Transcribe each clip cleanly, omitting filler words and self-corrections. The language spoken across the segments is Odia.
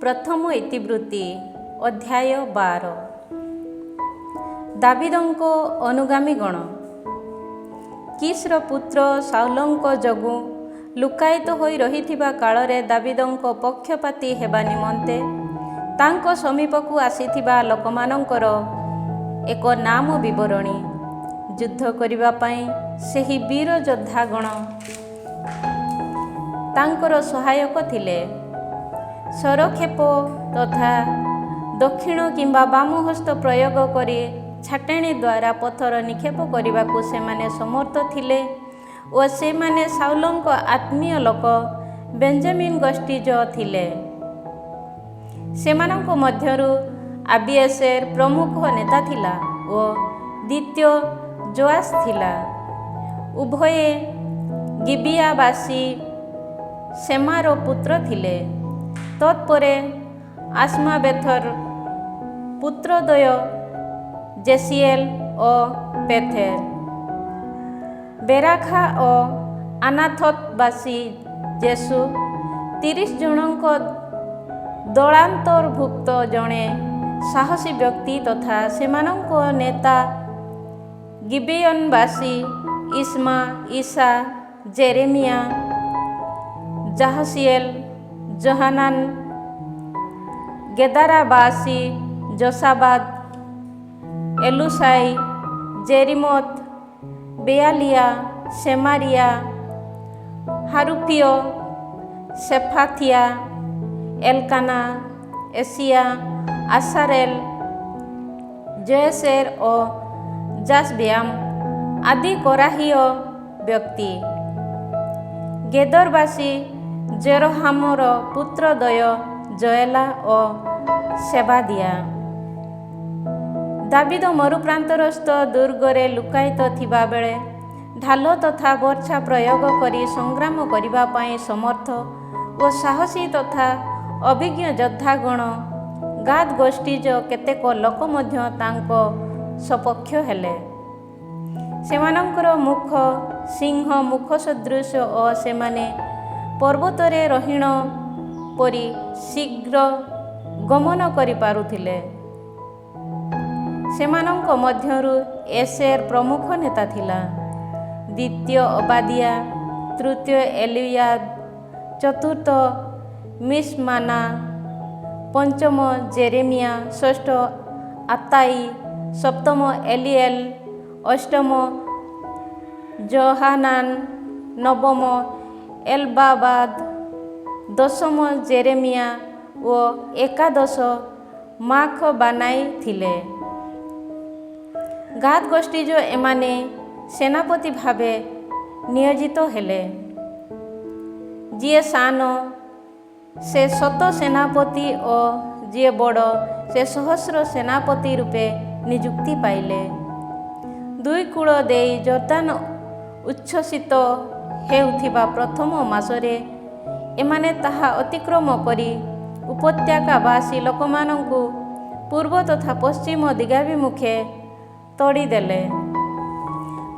ପ୍ରଥମ ଇତିବୃତ୍ତି ଅଧ୍ୟାୟ 12। ଦାବୀଦଙ୍କ ଅନୁଗାମୀଗଣ। କିସ୍ର ପୁତ୍ର ସାଉଲଙ୍କ ଯୋଗୁଁ ଲୁକାୟିତ ହୋଇ ରହିଥିବା କାଳରେ ଦାବୀଦଙ୍କ ପକ୍ଷପାତୀ ହେବା ନିମନ୍ତେ ତାଙ୍କ ସମୀପକୁ ଆସିଥିବା ଲୋକମାନଙ୍କର ଏକ ନାମ ବିବରଣୀ। ଯୁଦ୍ଧ କରିବା ପାଇଁ ସେହି ବୀର ଯୋଦ୍ଧାଗଣ ତାଙ୍କର ସହାୟକ ଥିଲେ। ସରକ୍ଷେପ ତଥା ଦକ୍ଷିଣ କିମ୍ବା ବାମ ହସ୍ତ ପ୍ରୟୋଗ କରି ଛାଟେଣୀ ଦ୍ୱାରା ପଥର ନିକ୍ଷେପ କରିବାକୁ ସେମାନେ ସମର୍ଥ ଥିଲେ ଓ ସେମାନେ ସାଉଲଙ୍କ ଆତ୍ମୀୟ ଲୋକ ବେଞ୍ଜାମିନ୍ ଗୋଷ୍ଠୀଜ ଥିଲେ। ସେମାନଙ୍କ ମଧ୍ୟରୁ ଆବିଏସେର ପ୍ରମୁଖ ନେତା ଥିଲା ଓ ଦ୍ୱିତୀୟ ଯୋଆସ ଥିଲା। ଉଭୟେ ଗିବିଆବାସୀ ସେମାର ପୁତ୍ର ଥିଲେ। ତତ୍ପରେ ଆସ୍ମାବେଥର ପୁତ୍ରଦ୍ୱୟ ଜେସିଏଲ ଓ ପେଥେର, ବେରାଖା ଓ ଆନାଥତବାସୀ ଜେସୁ 30 ଜଣଙ୍କ ଦଳାନ୍ତର୍ଭୁକ୍ତ ଜଣେ ସାହସୀ ବ୍ୟକ୍ତି ତଥା ସେମାନଙ୍କ ନେତା ଗିବେୟନବାସୀ ଇସ୍ମା, ଇସା, ଜେରେମିଆ, ଯାହସିଏଲ, ଯୋହାନାନ, ଗେଦାରାବାସୀ ଯୋସାବାଦ, ଏଲୁସାଇ, ଜେରିମୋଥ, ବେଆଲିଆ, ସେମାରିଆ, ହାରୁଫିଓ, ସେଫାଥିଆ, ଏଲକାନା, ଏସିଆ, ଆସାରେଲ, ଜୟସେର ଓ ଜାସବ୍ୟାମ ଆଦି କୋରାହୀୟ ବ୍ୟକ୍ତି। ଗେଦରବାସୀ ଜେରୋହାମର ପୁତ୍ରଦ୍ୱୟ ଜଏଲା ଓ ସେବାଦିଆ। ଦାବୀଦ ମରୁପ୍ରାନ୍ତରସ୍ଥ ଦୁର୍ଗରେ ଲୁକାୟିତ ଥିବାବେଳେ ଢାଲ ତଥା ବର୍ଚ୍ଛା ପ୍ରୟୋଗ କରି ସଂଗ୍ରାମ କରିବା ପାଇଁ ସମର୍ଥ ଓ ସାହସୀ ତଥା ଅଭିଜ୍ଞ ଯୋଦ୍ଧାଗଣ ଗାଦ ଗୋଷ୍ଠୀଜ କେତେକ ଲୋକ ମଧ୍ୟ ତାଙ୍କ ସପକ୍ଷ ହେଲେ। ସେମାନଙ୍କର ମୁଖ ସିଂହ ମୁଖ ସଦୃଶ ଓ ସେମାନେ ପର୍ବତରେ ରହିଣ ପରି ଶୀଘ୍ର ଗମନ କରିପାରୁଥିଲେ। ସେମାନଙ୍କ ମଧ୍ୟରୁ ଏସେର ପ୍ରମୁଖ ନେତା ଥିଲା। ଦ୍ୱିତୀୟ ଅବାଦିଆ, ତୃତୀୟ ଏଲିଆଦ, ଚତୁର୍ଥ ମିଶମାନା, ପଞ୍ଚମ ଜେରେମିଆ, ଷଷ୍ଠ ଆତାଇ, ସପ୍ତମ ଏଲିଏଲ, ଅଷ୍ଟମ ଯୋହାନାନ, ନବମ ଏଲବାବାଦ, ଦଶମ ଜେରେମିଆ ଓ ଏକାଦଶ ମାଖବାନାଇ ଥିଲେ। ଗାଦ ଗୋଷ୍ଠୀଜ ଏମାନେ ସେନାପତି ଭାବେ ନିୟୋଜିତ ହେଲେ। ଯିଏ ସାନ ସେ ଶତ ସେନାପତି ଓ ଯିଏ ବଡ଼ ସେ ସହସ୍ର ସେନାପତି ରୂପେ ନିଯୁକ୍ତି ପାଇଲେ। ଦୁଇ କୂଳ ଦେଇ ଜର୍ଦାନ ଉଚ୍ଛ୍ୱସିତ ହେଉଥିବା ପ୍ରଥମ ମାସରେ ଏମାନେ ତାହା ଅତିକ୍ରମ କରି ଉପତ୍ୟକାବାସୀ ଲୋକମାନଙ୍କୁ ପୂର୍ବ ତଥା ପଶ୍ଚିମ ଦିଗାଭିମୁଖେ ତଡ଼ିଦେଲେ।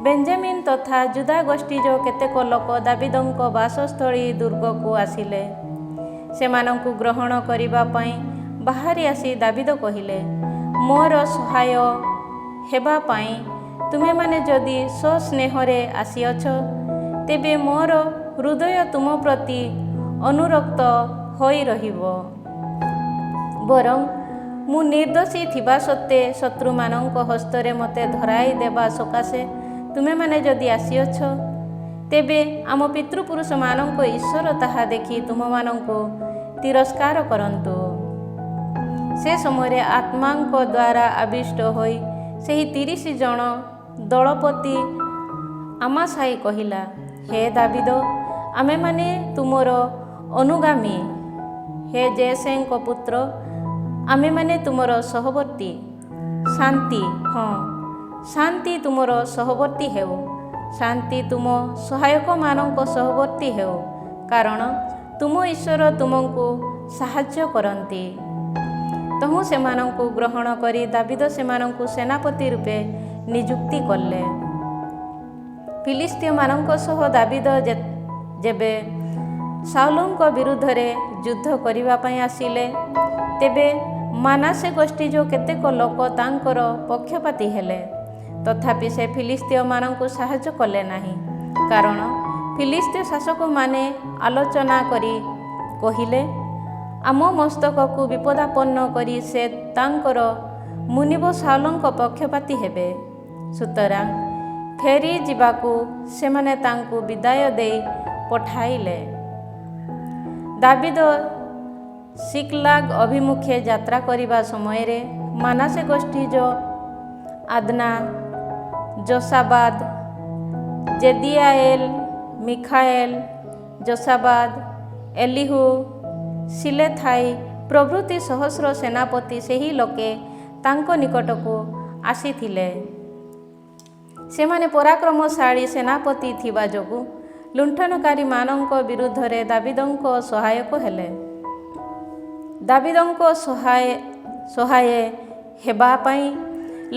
ବେଞ୍ଜାମିନ୍ ତଥା ଜୁଦା ଗୋଷ୍ଠୀଜ କେତେକ ଲୋକ ଦାବୀଦଙ୍କ ବାସସ୍ଥଳୀ ଦୁର୍ଗକୁ ଆସିଲେ। ସେମାନଙ୍କୁ ଗ୍ରହଣ କରିବା ପାଇଁ ବାହାରି ଆସି ଦାବୀଦ କହିଲେ, ମୋର ସହାୟ ହେବା ପାଇଁ ତୁମେମାନେ ଯଦି ସସ୍ନେହରେ ଆସିଅଛ, ତେବେ ମୋର ହୃଦୟ ତୁମ ପ୍ରତି ଅନୁରକ୍ତ ହୋଇ ରହିବ। ବରଂ ମୁଁ ନିର୍ଦ୍ଦୋଷୀ ଥିବା ସତ୍ତ୍ୱେ ଶତ୍ରୁମାନଙ୍କ ହସ୍ତରେ ମୋତେ ଧରାଇ ଦେବା ସକାଶେ ତୁମେମାନେ ଯଦି ଆସିଅଛ, ତେବେ ଆମ ପିତୃପୁରୁଷମାନଙ୍କ ଈଶ୍ୱର ତାହା ଦେଖି ତୁମମାନଙ୍କୁ ତିରସ୍କାର କରନ୍ତୁ। ସେ ସମୟରେ ଆତ୍ମାଙ୍କ ଦ୍ୱାରା ଆବିଷ୍ଟ ହୋଇ ସେହି 30 ଜଣ ଦଳପତି ଆମାସାଇ କହିଲା, ହେ ଦାବୀଦ, ଆମେମାନେ ତୁମର ଅନୁଗାମୀ। ହେ ଜେସେଙ୍କ ପୁତ୍ର, ଆମେମାନେ ତୁମର ସହବର୍ତ୍ତୀ। ଶାନ୍ତି, ହଁ ଶାନ୍ତି ତୁମର ସହବର୍ତ୍ତୀ ହେଉ। ଶାନ୍ତି ତୁମ ସହାୟକମାନଙ୍କ ସହବର୍ତ୍ତୀ ହେଉ, କାରଣ ତୁମ ଈଶ୍ୱର ତୁମକୁ ସାହାଯ୍ୟ କରନ୍ତି। ତହୁଁ ସେମାନଙ୍କୁ ଗ୍ରହଣ କରି ଦାବୀଦ ସେମାନଙ୍କୁ ସେନାପତି ରୂପେ ନିଯୁକ୍ତି କଲେ। ଫିଲିସ୍ତୀୟମାନଙ୍କ ସହ ଦାବୀଦ ଯେବେ ସାଉଲଙ୍କ ବିରୁଦ୍ଧରେ ଯୁଦ୍ଧ କରିବା ପାଇଁ ଆସିଲେ। ତେବେ ମାନାସେ ଗୋଷ୍ଠୀ ଯେଉଁ କେତେକ ଲୋକ ତାଙ୍କର ପକ୍ଷପାତୀ ହେଲେ। ତଥାପି ସେ ଫିଲିସ୍ତୀୟମାନଙ୍କୁ ସାହାଯ୍ୟ କଲେ ନାହିଁ, କାରଣ ଫିଲିସ୍ତୀୟ ଶାସକମାନେ ଆଲୋଚନା କରି କହିଲେ, ଆମ ମସ୍ତକକୁ ବିପଦାପନ୍ନ କରି ସେ ତାଙ୍କର ମୁନିବ ସାଉଲଙ୍କ ପକ୍ଷପାତୀ ହେବେ। ସୁତରାଂ ଫେରି ଯିବାକୁ ସେମାନେ ତାଙ୍କୁ ବିଦାୟ ଦେଇ ପଠାଇଲେ। ଦାବୀଦ ସିକ୍ଲାଗ୍ ଅଭିମୁଖେ ଯାତ୍ରା କରିବା ସମୟରେ ମାନାସେ ଗୋଷ୍ଠୀ ଆଦ୍ନା, ଯୋଶାବାଦ, ଜେଦିଆଏଲ, ମିଖାଏଲ, ଯୋଶାବାଦ, ଏଲିହୁ, ଶିଲେଥାଇ ପ୍ରଭୃତି ସହସ୍ର ସେନାପତି ସେହି ଲୋକେ ତାଙ୍କ ନିକଟକୁ ଆସିଥିଲେ। ସେମାନେ ପରାକ୍ରମଶାଳୀ ସେନାପତି ଥିବା ଯୋଗୁଁ ଲୁଣ୍ଠନକାରୀମାନଙ୍କ ବିରୁଦ୍ଧରେ ଦାବୀଦଙ୍କ ସହାୟକ ହେଲେ। ଦାବୀଦଙ୍କ ସହାୟ ହେବା ପାଇଁ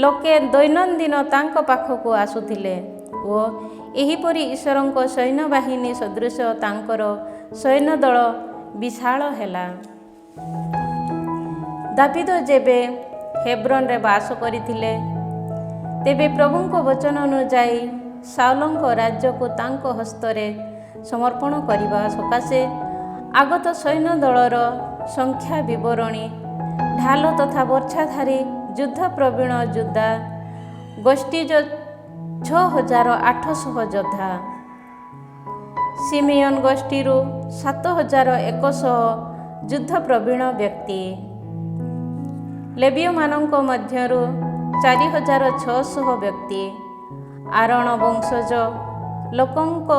ଲୋକେ ଦୈନନ୍ଦିନ ତାଙ୍କ ପାଖକୁ ଆସୁଥିଲେ ଓ ଏହିପରି ଈଶ୍ୱରଙ୍କ ସୈନ୍ୟବାହିନୀ ସଦୃଶ ତାଙ୍କର ସୈନ୍ୟଦଳ ବିଶାଳ ହେଲା। ଦାବୀଦ ଯେବେ ହେବ୍ରୋନରେ ବାସ କରିଥିଲେ, ତେବେ ପ୍ରଭୁଙ୍କ ବଚନ ଅନୁଯାୟୀ ସାଉଲଙ୍କ ରାଜ୍ୟକୁ ତାଙ୍କ ହସ୍ତରେ ସମର୍ପଣ କରିବା ସକାଶେ ଆଗତ ସୈନ୍ୟଦଳର ସଂଖ୍ୟା ବିବରଣୀ, ଢାଲ ତଥା ବର୍ଚ୍ଛାଧାରୀ ଯୁଦ୍ଧପ୍ରବୀଣ ଯୋଦ୍ଧା ଗୋଷ୍ଠୀ 6,800 ଯୋଦ୍ଧା, ସିମିୟନ ଗୋଷ୍ଠୀରୁ 7,100 ଯୁଦ୍ଧପ୍ରବୀଣ ବ୍ୟକ୍ତି, ଲେବୀୟମାନଙ୍କ ମଧ୍ୟରୁ 4,600 ବ୍ୟକ୍ତି, ଆରୋନ ବଂଶଜ ଲୋକଙ୍କ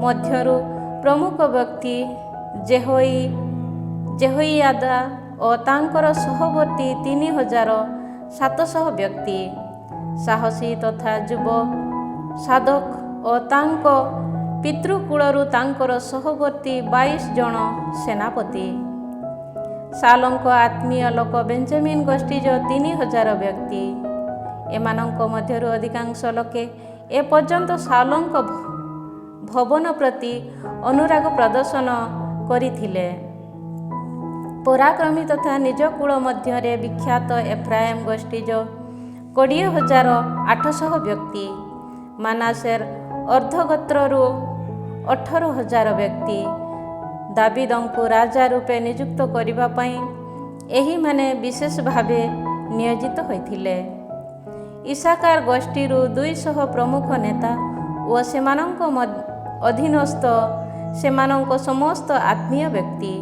ମଧ୍ୟରୁ ପ୍ରମୁଖ ବ୍ୟକ୍ତି ଜେହୋଇଆଦା ଓ ତାଙ୍କର ସହବର୍ତ୍ତୀ 3,700 ବ୍ୟକ୍ତି, ସାହସୀ ତଥା ଯୁବ ସାଦୋକ ଓ ତାଙ୍କ ପିତୃକୁଳରୁ ତାଙ୍କର ସହବର୍ତ୍ତୀ 22 ଜଣ ସେନାପତି, ସାଉଲଙ୍କ ଆତ୍ମୀୟ ଲୋକ ବେଞ୍ଜାମିନ ଗୋଷ୍ଠୀ 3,000 ବ୍ୟକ୍ତି। ଏମାନଙ୍କ ମଧ୍ୟରୁ ଅଧିକାଂଶ ଲୋକେ ଏପର୍ଯ୍ୟନ୍ତ ସାଉଲଙ୍କ ଭବନ ପ୍ରତି ଅନୁରାଗ ପ୍ରଦର୍ଶନ କରିଥିଲେ। ପରାକ୍ରମୀ ତଥା ନିଜ କୂଳ ମଧ୍ୟରେ ବିଖ୍ୟାତ ଏଫ୍ରାଏମ ଗୋଷ୍ଠୀ 20,800 ବ୍ୟକ୍ତି, ମାନାସେର ଅର୍ଦ୍ଧଗୋତ୍ରରୁ 18,000 ବ୍ୟକ୍ତି। ଦାବୀଦଙ୍କୁ ରାଜା ରୂପେ ନିଯୁକ୍ତ କରିବା ପାଇଁ ଏହିମାନେ ବିଶେଷ ଭାବେ ନିୟୋଜିତ ହୋଇଥିଲେ। ଇସାକାର ଗୋଷ୍ଠୀରୁ 200 ପ୍ରମୁଖ ନେତା ଓ ସେମାନଙ୍କ ଅଧୀନସ୍ଥ ସେମାନଙ୍କ ସମସ୍ତ ଆତ୍ମୀୟ ବ୍ୟକ୍ତି।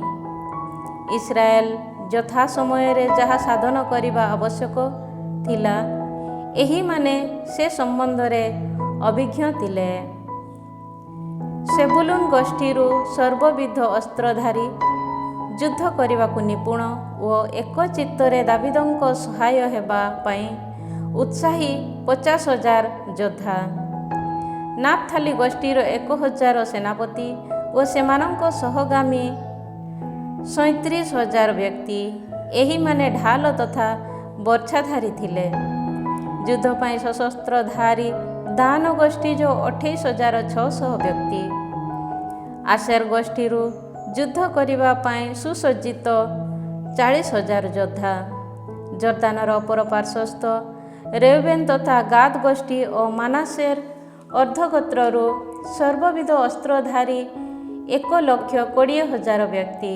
ଇସ୍ରାଏଲ ଯଥା ସମୟରେ ଯାହା ସାଧନ କରିବା ଆବଶ୍ୟକ ଥିଲା, ଏହିମାନେ ସେ ସମ୍ବନ୍ଧରେ ଅଭିଜ୍ଞ ଥିଲେ। ସେବୁଲୁନ ଗୋଷ୍ଠୀରୁ ସର୍ବବିଧ ଅସ୍ତ୍ରଧାରୀ, ଯୁଦ୍ଧ କରିବାକୁ ନିପୁଣ ଓ ଏକଚିତ୍ତରେ ଦାବୀଦଙ୍କ ସହାୟ ହେବା ପାଇଁ ଉତ୍ସାହୀ 50,000 ଯୋଦ୍ଧା। ନାପଥାଲି ଗୋଷ୍ଠୀର 1,000 ସେନାପତି ଓ ସେମାନଙ୍କ ସହଗାମୀ 37,000 ବ୍ୟକ୍ତି। ଏହିମାନେ ଢାଲ ତଥା ବର୍ଚ୍ଛାଧାରୀ ଥିଲେ। ଯୁଦ୍ଧ ପାଇଁ ସଶସ୍ତ୍ରଧାରୀ ଦାନ ଗୋଷ୍ଠୀ 28,600 ବ୍ୟକ୍ତି। ଆସେର ଗୋଷ୍ଠୀରୁ ଯୁଦ୍ଧ କରିବା ପାଇଁ ସୁସଜ୍ଜିତ 40,000 ଯୋଦ୍ଧା। ଜର୍ଦାନର ଅପର ପାର୍ଶ୍ୱସ୍ଥ ରେଉବେନ ତଥା ଗାଦ ଗୋଷ୍ଠୀ ଓ ମାନାସେର ଅର୍ଦ୍ଧଗୋତ୍ରରୁ ସର୍ବବିଧ ଅସ୍ତ୍ରଧାରୀ 1,20,000 ବ୍ୟକ୍ତି।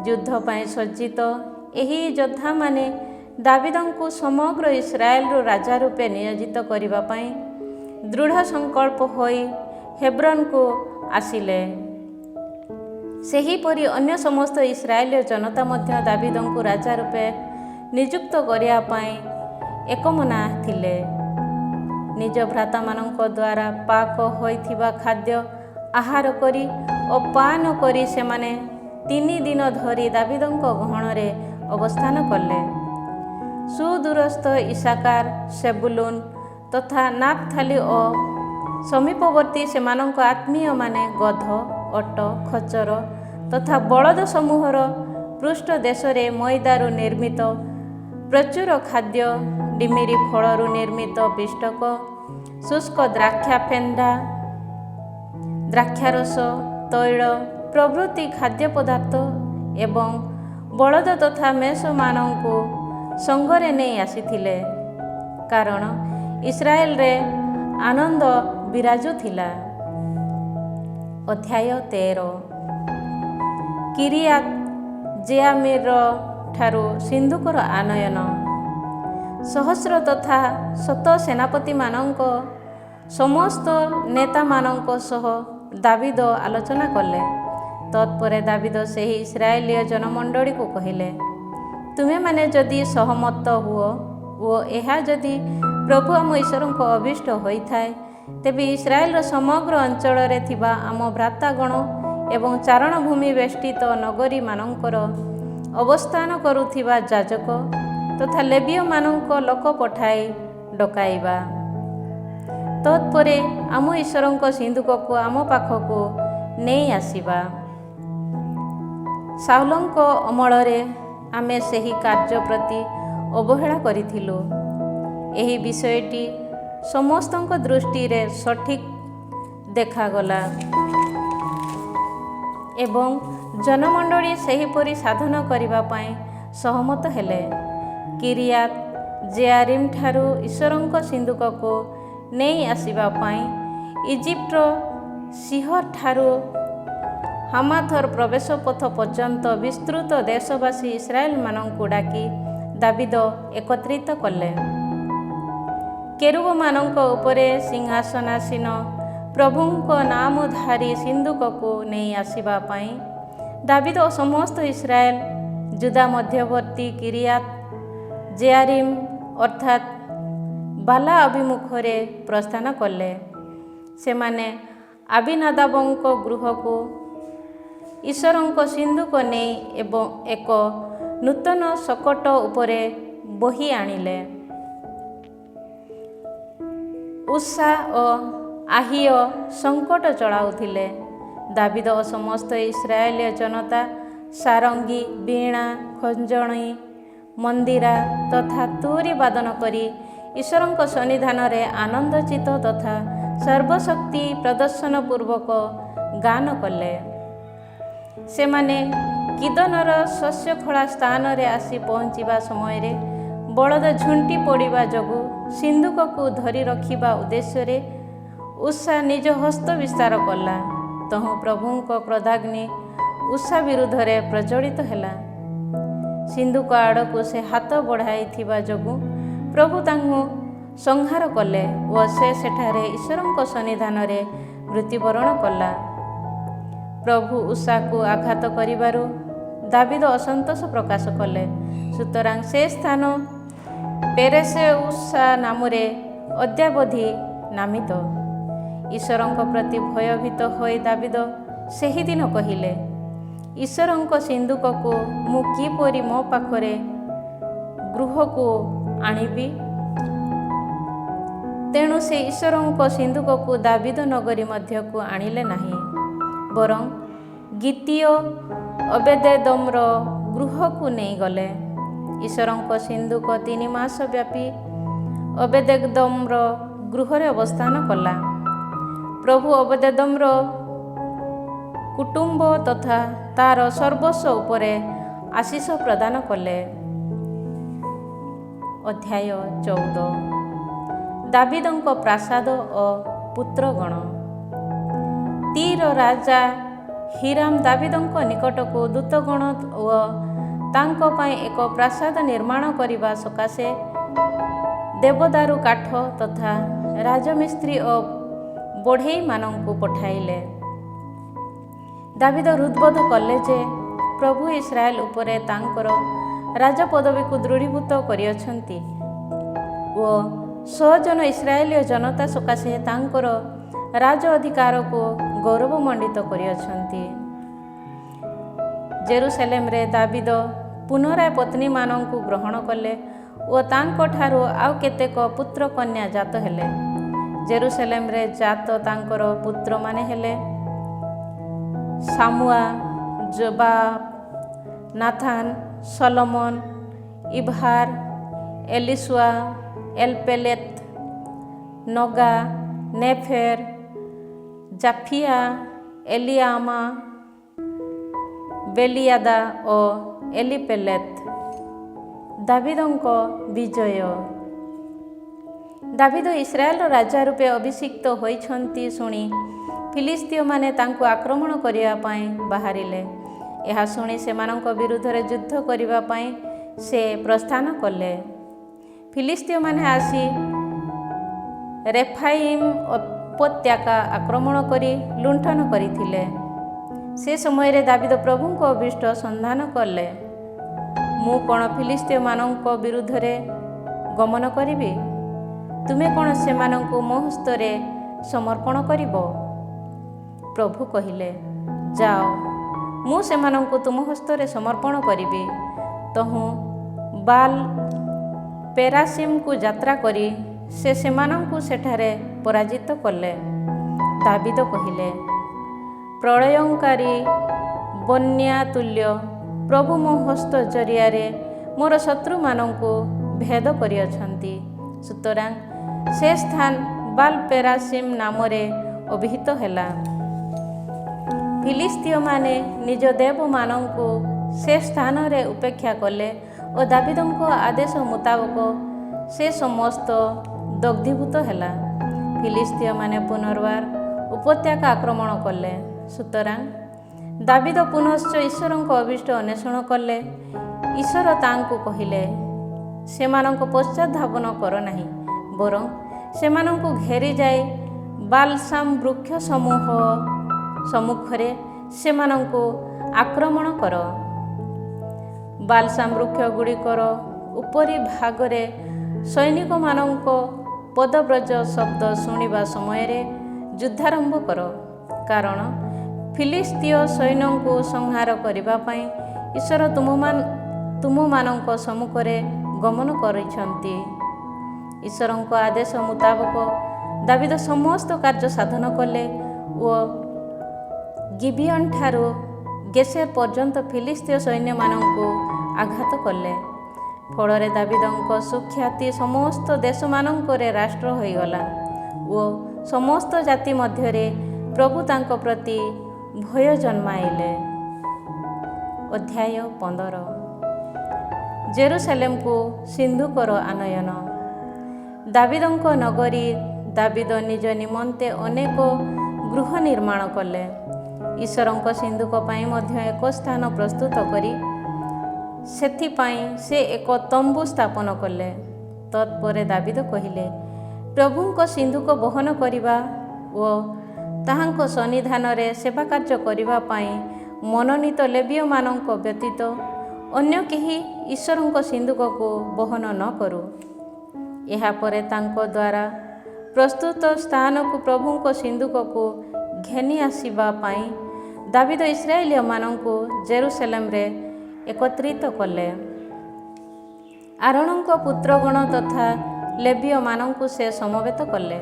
ଯୁଦ୍ଧ ପାଇଁ ସଜ୍ଜିତ ଏହି ଯୋଦ୍ଧାମାନେ ଦାବୀଦଙ୍କୁ ସମଗ୍ର ଇସ୍ରାଏଲରୁ ରାଜା ରୂପେ ନିୟୋଜିତ କରିବା ପାଇଁ ଦୃଢ଼ ସଂକଳ୍ପ ହୋଇ ହେବ୍ରୋନକୁ ଆସିଲେ। ସେହିପରି ଅନ୍ୟ ସମସ୍ତ ଇସ୍ରାଏଲୀୟ ଜନତା ମଧ୍ୟ ଦାବୀଦଙ୍କୁ ରାଜା ରୂପେ ନିଯୁକ୍ତ କରିବା ପାଇଁ ଏକମନା ଥିଲେ। ନିଜ ଭ୍ରାତାମାନଙ୍କ ଦ୍ୱାରା ପାକ ହୋଇଥିବା ଖାଦ୍ୟ ଆହାର କରି ଓ ପାନ କରି ସେମାନେ 3 ଦିନ ଧରି ଦାବୀଦଙ୍କ ଗହଣରେ ଅବସ୍ଥାନ କଲେ। ସୁଦୂରସ୍ଥ ଇସାକାର, ସେବୁଲୁନ ତଥା ନାପଥାଲି ଓ ସମୀପବର୍ତ୍ତୀ ସେମାନଙ୍କ ଆତ୍ମୀୟମାନେ ଗଧ, ଓଟ, ଖଚର ତଥା ବଳଦ ସମୂହର ପୃଷ୍ଠ ଦେଶରେ ମଇଦାରୁ ନିର୍ମିତ ପ୍ରଚୁର ଖାଦ୍ୟ, ଡିମିରି ଫଳରୁ ନିର୍ମିତ ପିଷ୍ଟକ, ଶୁଷ୍କ ଦ୍ରାକ୍ଷା ଫେଣ୍ଡା, ଦ୍ରାକ୍ଷାରସ ତୈଳ ପ୍ରଭୃତି ଖାଦ୍ୟ ପଦାର୍ଥ ଏବଂ ବଳଦ ତଥା ମେଷମାନଙ୍କୁ ସଙ୍ଗରେ ନେଇ ଆସିଥିଲେ, କାରଣ ଇସ୍ରାଏଲରେ ଆନନ୍ଦ ବିରାଜୁଥିଲା। ଅଧ୍ୟାୟ 13। କିରିୟାତ ଜେଆମିର ଠାରୁ ସିନ୍ଧୁକର ଆନୟନ। ସହସ୍ର ତଥା ଶତ ସେନାପତିମାନଙ୍କ ସମସ୍ତ ନେତାମାନଙ୍କ ସହ ଦାବିଦ ଆଲୋଚନା କଲେ। ତତ୍ପରେ ଦାବିଦ ସେହି ଇସ୍ରାଏଲୀୟ ଜନମଣ୍ଡଳୀକୁ କହିଲେ, ତୁମେମାନେ ଯଦି ସହମତ ହୁଅ ଓ ଏହା ଯଦି ପ୍ରଭୁ ଆମ ଈଶ୍ୱରଙ୍କ ଅଭୀଷ୍ଟ ହୋଇଥାଏ, ତେବେ ଇସ୍ରାଏଲର ସମଗ୍ର ଅଞ୍ଚଳରେ ଥିବା ଆମ ଭ୍ରାତାଗଣ ଏବଂ ଚାରଣଭୂମି ବେଷ୍ଟିତ ନଗରୀମାନଙ୍କର ଅବସ୍ଥାନ କରୁଥିବା ଯାଜକ ତଥା ଲେବୀୟମାନଙ୍କ ଲୋକ ପଠାଇ ଡକାଇବା। ତତ୍ପରେ ଆମ ଈଶ୍ୱରଙ୍କ ସିନ୍ଧୁକକୁ ଆମ ପାଖକୁ ନେଇ ଆସିବା। ସାଉଲଙ୍କ ଅମଳରେ ଆମେ ସେହି କାର୍ଯ୍ୟ ପ୍ରତି ଅବହେଳା କରିଥିଲୁ। ଏହି ବିଷୟଟି ସମସ୍ତଙ୍କ ଦୃଷ୍ଟିରେ ସଠିକ୍ ଦେଖାଗଲା ଏବଂ ଜନମଣ୍ଡଳୀ ସେହିପରି ସାଧନ କରିବା ପାଇଁ ସହମତ ହେଲେ। କିରିୟାତ ଜେଆରିମ୍ ଠାରୁ ଈଶ୍ୱରଙ୍କ ସିନ୍ଧୁକକୁ ନେଇ ଆସିବା ପାଇଁ ଇଜିପ୍ଟର ସିହର ଠାରୁ ହାମାଥର ପ୍ରବେଶ ପଥ ପର୍ଯ୍ୟନ୍ତ ବିସ୍ତୃତ ଦେଶବାସୀ ଇସ୍ରାଏଲମାନଙ୍କୁ ଡାକି ଦାବିଦ ଏକତ୍ରିତ କଲେ। କେରୁବମାନଙ୍କ ଉପରେ ସିଂହାସନାସୀନ ପ୍ରଭୁଙ୍କ ନାମଧାରୀ ସିନ୍ଧୁକକୁ ନେଇ ଆସିବା ପାଇଁ ଦାବିଦ ଓ ସମସ୍ତ ଇସ୍ରାଏଲ ଜୁଦା ମଧ୍ୟବର୍ତ୍ତୀ କିରିୟାତ ଜେଆରିମ୍ ଅର୍ଥାତ୍ ବାଲା ଅଭିମୁଖରେ ପ୍ରସ୍ଥାନ କଲେ। ସେମାନେ ଆବିନାଦାବଙ୍କ ଗୃହକୁ ଈଶ୍ୱରଙ୍କ ସିନ୍ଧୁକ ନେଇ ଏବଂ ଏକ ନୂତନ ଶକଟ ଉପରେ ବୋହି ଆଣିଲେ। ଉଷା ଓ আহিୟ ସଙ୍କଟ ଚଳାଉଥିଲେ। ଦାବିଦ ଓ ସମସ୍ତ ଇସ୍ରାଏଲୀୟ ଜନତା ସାରଙ୍ଗୀ, ବୀଣା, ଖଞ୍ଜଣି, ମନ୍ଦିରା ତଥା ତୁରୀ ବାଦନ କରି ଈଶ୍ୱରଙ୍କ ସନ୍ନିଧାନରେ ଆନନ୍ଦଚିତ ତଥା ସର୍ବଶକ୍ତି ପ୍ରଦର୍ଶନ ପୂର୍ବକ ଗାନ କଲେ। ସେମାନେ କିଦନର ଶସ୍ୟଖୋଳା ସ୍ଥାନରେ ଆସି ପହଞ୍ଚିବା ସମୟରେ ବଳଦ ଝୁଣ୍ଟି ପଡ଼ିବା ଯୋଗୁଁ ସିନ୍ଧୁକକୁ ଧରି ରଖିବା ଉଦ୍ଦେଶ୍ୟରେ ଉଷା ନିଜ ହସ୍ତ ବିସ୍ତାର କଲା। ତହୁଁ ପ୍ରଭୁଙ୍କ କ୍ରୋଧାଗ୍ନି ଉଷା ବିରୁଦ୍ଧରେ ପ୍ରଜ୍ୱଳିତ ହେଲା। ସିନ୍ଧୁକ ଆଡ଼କୁ ସେ ହାତ ବଢ଼ାଇଥିବା ଯୋଗୁଁ ପ୍ରଭୁ ତାଙ୍କୁ ସଂହାର କଲେ ଓ ସେ ସେଠାରେ ଈଶ୍ୱରଙ୍କ ସନ୍ନିଧାନରେ ମୃତ୍ୟୁବରଣ କଲା। ପ୍ରଭୁ ଉଷାକୁ ଆଘାତ କରିବାରୁ ଦାବିଦ ଅସନ୍ତୋଷ ପ୍ରକାଶ କଲେ। ସୁତରାଂ ସେ ସ୍ଥାନ ପେରେସ ଉଷା ନାମରେ ଅଦ୍ୟାବଧି ନାମିତ। ଈଶ୍ୱରଙ୍କ ପ୍ରତି ଭୟଭୀତ ହୋଇ ଦାବିଦ ସେହିଦିନ କହିଲେ, ଈଶ୍ୱରଙ୍କ ସିନ୍ଧୁକକୁ ମୁଁ କିପରି ମୋ ପାଖରେ ଗୃହକୁ ଆଣିବି? ତେଣୁ ସେ ଈଶ୍ୱରଙ୍କ ସିନ୍ଧୁକକୁ ଦାବିଦ ନଗରୀ ମଧ୍ୟକୁ ଆଣିଲେ ନାହିଁ, ବରଂ ଗିତୀୟ ଅବେଦେଦୋମର ଗୃହକୁ ନେଇଗଲେ। ଈଶ୍ୱରଙ୍କ ସିନ୍ଧୁକ 3 ମାସ ବ୍ୟାପୀ ଅବେଦେଦୋମର ଗୃହରେ ଅବସ୍ଥାନ କଲା। ପ୍ରଭୁ ଅବେଦେଦୋମର କୁଟୁମ୍ବ ତଥା ତାର ସର୍ବସ୍ୱ ଉପରେ ଆଶୀଷ ପ୍ରଦାନ କଲେ। ଅଧ୍ୟାୟ 14। ଦାବିଦଙ୍କ ପ୍ରାସାଦ ଓ ପୁତ୍ରଗଣ। ତୀର ରାଜା ହିରାମ ଦାବିଦଙ୍କ ନିକଟକୁ ଦୂତଗଣ ଓ ତାଙ୍କ ପାଇଁ ଏକ ପ୍ରାସାଦ ନିର୍ମାଣ କରିବା ସକାଶେ ଦେବଦାରୁ କାଠ ତଥା ରାଜମିସ୍ତ୍ରୀ ଓ ବଢ଼େଇମାନଙ୍କୁ ପଠାଇଲେ। ଦାବିଦ ହୃଦବୋଧ କଲେ ଯେ ପ୍ରଭୁ ଇସ୍ରାଏଲ ଉପରେ ତାଙ୍କର ରାଜପଦବୀକୁ ଦୃଢ଼ୀଭୂତ କରିଅଛନ୍ତି ଓ 100 ଜନ ଇସ୍ରାଏଲୀୟ ଜନତା ସକାଶେ ତାଙ୍କର ରାଜ ଅଧିକାରକୁ ଗୌରବମଣ୍ଡିତ କରିଅଛନ୍ତି। ଜେରୁସାଲେମରେ ଦାବିଦ ପୁନରାୟ ପତ୍ନୀମାନଙ୍କୁ ଗ୍ରହଣ କଲେ ଓ ତାଙ୍କଠାରୁ ଆଉ କେତେକ ପୁତ୍ର କନ୍ୟା ଜାତ ହେଲେ। ଜେରୁସାଲେମରେ ଜାତ ତାଙ୍କର ପୁତ୍ରମାନେ ହେଲେ ସାମୁଆ, ଜୋବାବ, ନାଥାନ, ସଲୋମନ, ଇବହାର, ଏଲିସୁଆ, ଏଲପେଲେତ, ନଗା, ନେଫେର, ଜାଫିଆ, ଏଲିଆମା, ବେଲିଆଦା ଓ ଏଲିପେଲେତ। ଦାବିଦଙ୍କ ବିଜୟ। ଦାବିଦ ଇସ୍ରାଏଲର ରାଜା ରୂପେ ଅଭିଷିକ୍ତ ହୋଇଛନ୍ତି ଶୁଣି ଫିଲିସ୍ତୀୟମାନେ ତାଙ୍କୁ ଆକ୍ରମଣ କରିବା ପାଇଁ ବାହାରିଲେ। ଏହା ଶୁଣି ସେମାନଙ୍କ ବିରୁଦ୍ଧରେ ଯୁଦ୍ଧ କରିବା ପାଇଁ ସେ ପ୍ରସ୍ଥାନ କଲେ। ଫିଲିସ୍ତୀୟମାନେ ଆସି ରେଫାଇମ୍ ଉପତ୍ୟକା ଆକ୍ରମଣ କରି ଲୁଣ୍ଠନ କରିଥିଲେ। ସେ ସମୟରେ ଦାବିଦ ପ୍ରଭୁଙ୍କ ଅଭୀଷ୍ଟ ସନ୍ଧାନ କଲେ। ମୁଁ କ'ଣ ଫିଲିସ୍ତୀୟମାନଙ୍କ ବିରୁଦ୍ଧରେ ଗମନ କରିବି? ତୁମେ କ'ଣ ସେମାନଙ୍କୁ ମୋ ହସ୍ତରେ ସମର୍ପଣ କରିବ? ପ୍ରଭୁ କହିଲେ, ଯାଅ, ମୁଁ ସେମାନଙ୍କୁ ତୁମ ହସ୍ତରେ ସମର୍ପଣ କରିବି। ତହୁଁ ବାଲ୍ ପେରାସିମ୍କୁ ଯାତ୍ରା କରି ସେ ସେମାନଙ୍କୁ ସେଠାରେ ପରାଜିତ କଲେ। ଦାବିଦ କହିଲେ, ପ୍ରଳୟଙ୍କାରୀ ବନ୍ୟା ତୁଲ୍ୟ ପ୍ରଭୁ ମୋ ହସ୍ତ ଜରିଆରେ ମୋର ଶତ୍ରୁମାନଙ୍କୁ ଭେଦ କରିଅଛନ୍ତି। ସୁତରାଂ ସେ ସ୍ଥାନ ବାଲ୍ ପେରାସିମ୍ ନାମରେ ଅଭିହିତ ହେଲା। ଫିଲିସ୍ତୀୟମାନେ ନିଜ ଦେବମାନଙ୍କୁ ସେ ସ୍ଥାନରେ ଉପେକ୍ଷା କଲେ ଓ ଦାବିଦଙ୍କ ଆଦେଶ ମୁତାବକ ସେ ସମସ୍ତ ଦଗ୍ଧୀଭୂତ ହେଲା। ଫିଲିସ୍ତୀୟମାନେ ପୁନର୍ବାର ଉପତ୍ୟକା ଆକ୍ରମଣ କଲେ। ସୁତରାଂ ଦାବିଦ ପୁନଶ୍ଚ ଈଶ୍ୱରଙ୍କ ଅଭୀଷ୍ଟ ଅନ୍ୱେଷଣ କଲେ। ଈଶ୍ୱର ତାଙ୍କୁ କହିଲେ, ସେମାନଙ୍କ ପଶ୍ଚାତ ଧାବନ କର ନାହିଁ, ବରଂ ସେମାନଙ୍କୁ ଘେରି ଯାଇ ବାଲସାମ ବୃକ୍ଷ ସମୂହ ସମ୍ମୁଖରେ ସେମାନଙ୍କୁ ଆକ୍ରମଣ କର। ବାଲସାମ ବୃକ୍ଷଗୁଡ଼ିକର ଉପରି ଭାଗରେ ସୈନିକମାନଙ୍କ ପଦବ୍ରଜ ଶବ୍ଦ ଶୁଣିବା ସମୟରେ ଯୁଦ୍ଧାରମ୍ଭ କର, କାରଣ ଫିଲିସ୍ତୀୟ ସୈନ୍ୟଙ୍କୁ ସଂହାର କରିବା ପାଇଁ ଈଶ୍ୱର ତୁମମାନଙ୍କ ସମ୍ମୁଖରେ ଗମନ କରିଛନ୍ତି। ଈଶ୍ୱରଙ୍କ ଆଦେଶ ମୁତାବକ ଦାବିଦ ସମସ୍ତ କାର୍ଯ୍ୟ ସାଧନ କଲେ ଓ ଗିବିଅନ୍‌ଠାରୁ ଗେସେର ପର୍ଯ୍ୟନ୍ତ ଫିଲିସ୍ତୀୟ ସୈନ୍ୟମାନଙ୍କୁ ଆଘାତ କଲେ। ଫଳରେ ଦାବିଦଙ୍କ ସୁଖ୍ୟାତି ସମସ୍ତ ଦେଶମାନଙ୍କରେ ରାଷ୍ଟ୍ର ହୋଇଗଲା ଓ ସମସ୍ତ ଜାତି ମଧ୍ୟରେ ପ୍ରଭୁ ତାଙ୍କ ପ୍ରତି ଭୟ ଜନ୍ମାଇଲେ। ଅଧ୍ୟାୟ 15। ଜେରୁସାଲେମକୁ ସିନ୍ଧୁକର ଆନୟନ। ଦାବିଦଙ୍କ ନଗରୀ ଦାବିଦ ନିଜ ନିମନ୍ତେ ଅନେକ ଗୃହ ନିର୍ମାଣ କଲେ। ଈଶ୍ୱରଙ୍କ ସିନ୍ଧୁକ ପାଇଁ ମଧ୍ୟ ଏକ ସ୍ଥାନ ପ୍ରସ୍ତୁତ କରି ସେଥିପାଇଁ ସେ ଏକ ତମ୍ବୁ ସ୍ଥାପନ କଲେ। ତତ୍ପରେ ଦାବିଦ କହିଲେ, ପ୍ରଭୁଙ୍କ ସିନ୍ଧୁକ ବହନ କରିବା ଓ ତାହାଙ୍କ ସନ୍ନିଧାନରେ ସେବା କାର୍ଯ୍ୟ କରିବା ପାଇଁ ମନୋନୀତ ଲେବୀୟମାନଙ୍କ ବ୍ୟତୀତ ଅନ୍ୟ କେହି ଈଶ୍ୱରଙ୍କ ସିନ୍ଧୁକକୁ ବହନ ନ କରୁ। ଏହାପରେ ତାଙ୍କ ଦ୍ୱାରା ପ୍ରସ୍ତୁତ ସ୍ଥାନକୁ ପ୍ରଭୁଙ୍କ ସିନ୍ଧୁକକୁ ଘେନି ଆସିବା ପାଇଁ ଦାବିଦ ଇସ୍ରାଏଲୀୟମାନଙ୍କୁ ଜେରୁସାଲେମରେ ଏକତ୍ରିତ କଲେ। ଆରୋନଙ୍କ ପୁତ୍ରଗଣ ତଥା ଲେବୀୟମାନଙ୍କୁ ସେ ସମବେତ କଲେ।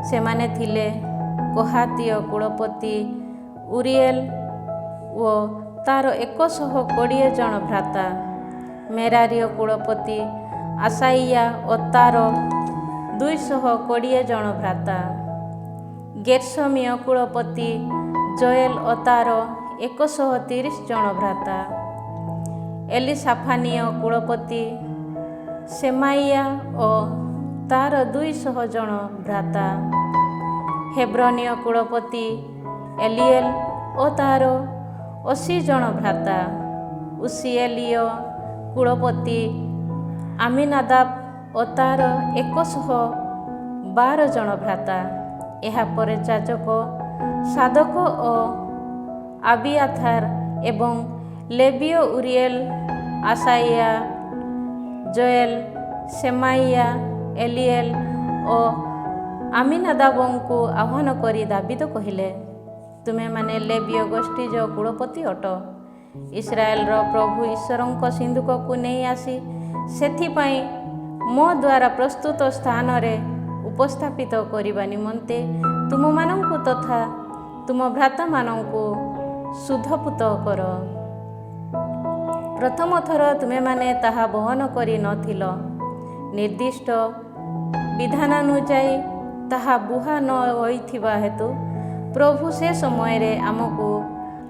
ସେମାନେ ଥିଲେ କୋହାତୀୟ କୁଳପତି ଉରିଏଲ ଓ ତାର 120 ଜଣ ଭ୍ରାତା, ମେରାରୀୟ କୁଳପତି ଆସାଇୟା ଓ ତାର 220 ଜଣ ଭ୍ରାତା, ଗେର୍ଶମୀୟ କୁଳପତି ଜୋଏଲ ଓ ତାର 130 ଜଣ ଭ୍ରାତା, ଏଲିସାଫାନୀୟ କୁଳପତି ସେମାଇୟା ଓ ତାର 200 ଜଣ ଭ୍ରାତା, ହେବ୍ରୋନୀୟ କୁଳପତି ଏଲିଏଲ ଓ ତାର 80 ଜଣ ଭ୍ରାତା, ଉସିଏଲୀୟ କୁଳପତି ଆମିନାଦାବ ଓ ତାର 112 ଜଣ ଭ୍ରାତା। ଏହାପରେ ଯାଜକ ସାଦୋକ ଓ ଆବିଆଥାର ଏବଂ ଲେବୀୟ ଉରିଏଲ, ଆସାଇୟା, ଜୋଏଲ, ସେମାଇୟା, ଏଲିଏଲ ଓ ଆମିନାଦାବଙ୍କୁ ଆହ୍ୱାନ କରି ଦାବିଦ କହିଲେ, ତୁମେମାନେ ଲେବୀୟ ଗୋଷ୍ଠୀଜ କୁଳପତି ଅଟ। ଇସ୍ରାଏଲର ପ୍ରଭୁ ଈଶ୍ୱରଙ୍କ ସିନ୍ଧୁକକୁ ନେଇ ଆସି ସେଥିପାଇଁ ମୋ ଦ୍ୱାରା ପ୍ରସ୍ତୁତ ସ୍ଥାନରେ ଉପସ୍ଥାପିତ କରିବା ନିମନ୍ତେ ତୁମମାନଙ୍କୁ ତଥା ତୁମ ଭ୍ରାତାମାନଙ୍କୁ ଶୁଦ୍ଧପୂତ କର। ପ୍ରଥମ ଥର ତୁମେମାନେ ତାହା ବହନ କରି ନଥିଲ। ନିର୍ଦ୍ଦିଷ୍ଟ ବିଧାନାନୁଯାୟୀ ତାହା ବୁହା ନ ହୋଇଥିବା ହେତୁ ପ୍ରଭୁ ସେ ସମୟରେ ଆମକୁ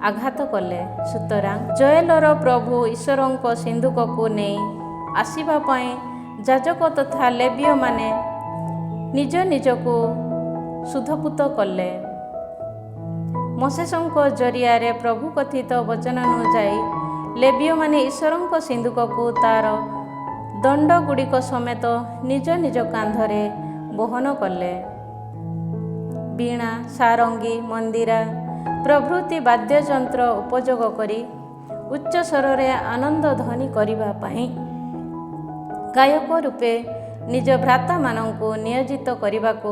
ଆଘାତ କଲେ। ସୁତରାଂ ଜୋଏଲର ପ୍ରଭୁ ଈଶ୍ୱରଙ୍କ ସିନ୍ଦୁକକୁ ନେଇ ଆସିବା ପାଇଁ ଯାଜକ ତଥା ଲେବୀୟମାନେ ନିଜ ନିଜକୁ ଶୁଦ୍ଧପୂତ କଲେ। ମୋଶେସଙ୍କ ଜରିଆରେ ପ୍ରଭୁ କଥିତ ବଚନ ଅନୁଯାୟୀ ଲେବୀୟମାନେ ଈଶ୍ୱରଙ୍କ ସିନ୍ଦୁକକୁ ତାର ଦଣ୍ଡଗୁଡ଼ିକ ସମେତ ନିଜ ନିଜ କାନ୍ଧରେ ବହନ କଲେ। ବୀଣା, ସାରଙ୍ଗୀ, ମନ୍ଦିରା ପ୍ରଭୃତି ବାଦ୍ୟଯନ୍ତ୍ର ଉପଯୋଗ କରି ଉଚ୍ଚ ସ୍ୱରରେ ଆନନ୍ଦ ଧ୍ୱନି କରିବା ପାଇଁ ଗାୟକ ରୂପେ ନିଜ ଭ୍ରାତାମାନଙ୍କୁ ନିୟୋଜିତ କରିବାକୁ